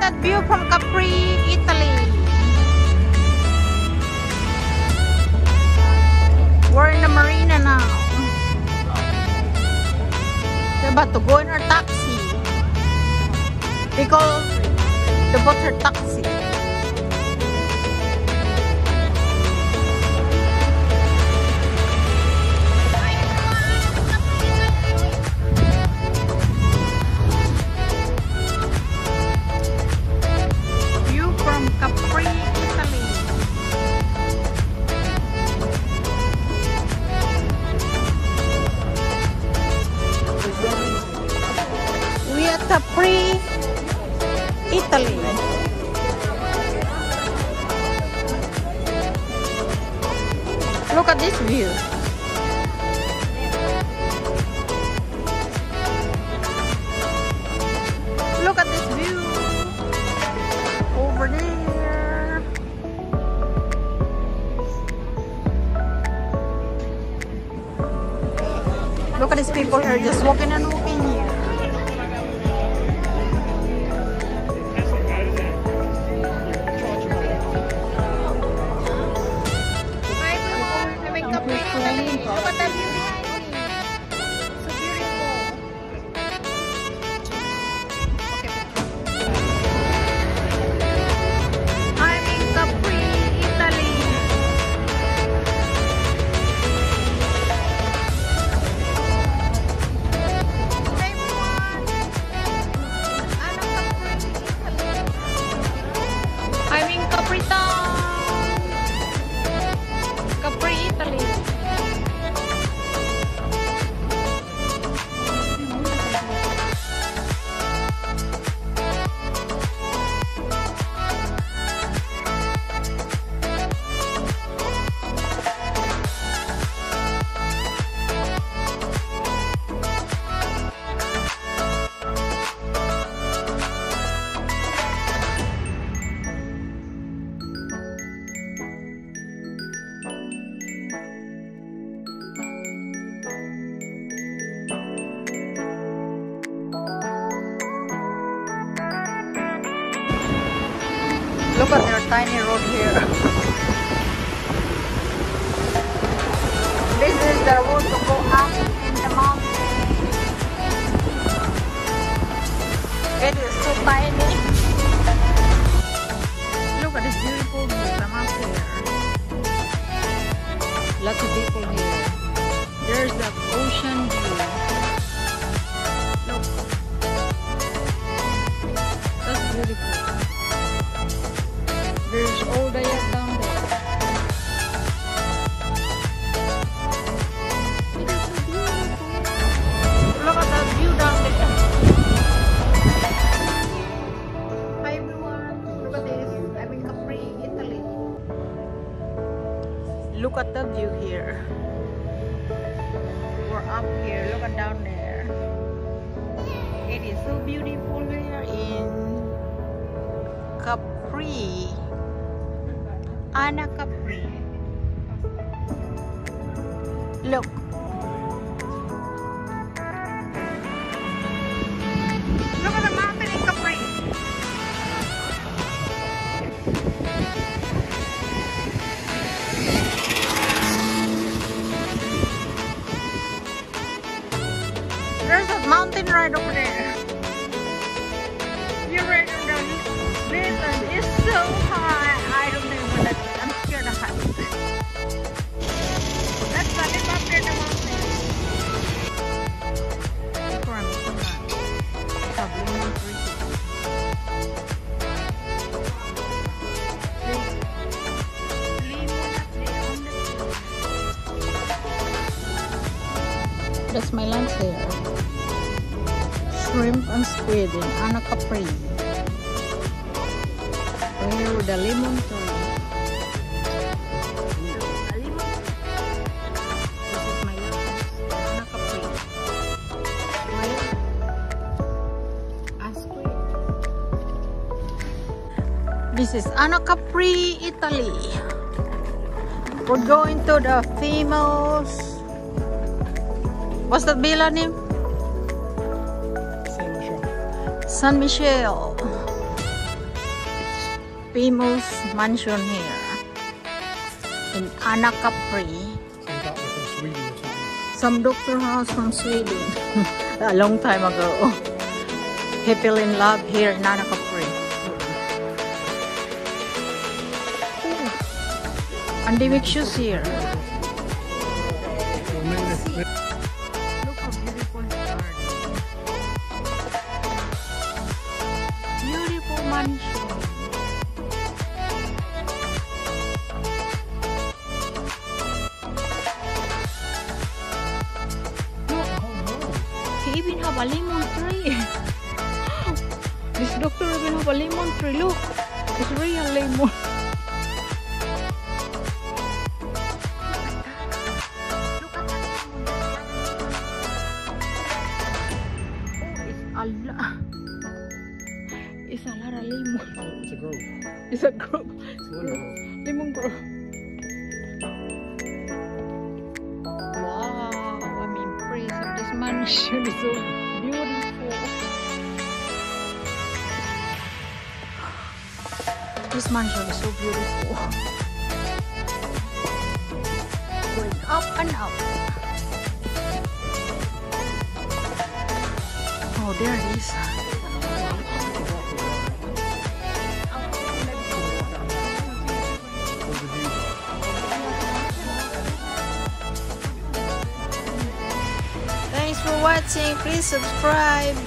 at that view from Capri, Italy. We're in the marina now. We're about to go in our taxi. We call the boat our taxi. View from Capri, Italy. We at Capri, Italy. Look at this view. Look at this view over there. Look at these people here just walking and walking here. Look at that view behind me. So beautiful. Okay. I'm in Capri, Italy. Hey everyone. I'm in Capri, Italy. I'm in Capri town. Capri, Italy. Look at their tiny road here. This is the road to go up in the mountain. It is so tiny. Look at this beautiful view from up here. Lots of people here. There's the ocean view. Look. That's beautiful. There's all the way down there. It is so beautiful. Look at that view down there. Hi everyone. Look at this. I'm in Capri, Italy. Look at the view here. We're up here. Look at down there. It is so beautiful here in Capri. Anna Capri. Look. Look at the mountain in Capri. There's a mountain right over there. You're right on the mountain. It's so high. I don't know what that is. I'm scared of heights. Let's go live up there in the mountain. Look where I'm so nice. Lemon tree. Lemon up there on the tree. That's my lunch there. Shrimp and squid in Anna Capri. We're here with the lemon tree. This is my lunch. Anna Capri. This is Anna Capri, Italy. We're going to the famous... What's that villa name? Saint Michel. San Michel. famous mansion here in Anakapri. Some doctor house from Sweden. A long time ago. He fell in love here in Anakapri. And they make shoes here. Look how beautiful garden. Beautiful mansion. He even have a lemon tree. This doctor even have a lemon tree. Look, it's real lemon. It's a lot of lemon. It's a grove. It's a grove. It's a lemon. Lemon grove. Wow, I'm impressed of this mansion. It's so beautiful. This mansion is so beautiful. Going up and up. Oh, there it is. Thanks for watching. Please subscribe.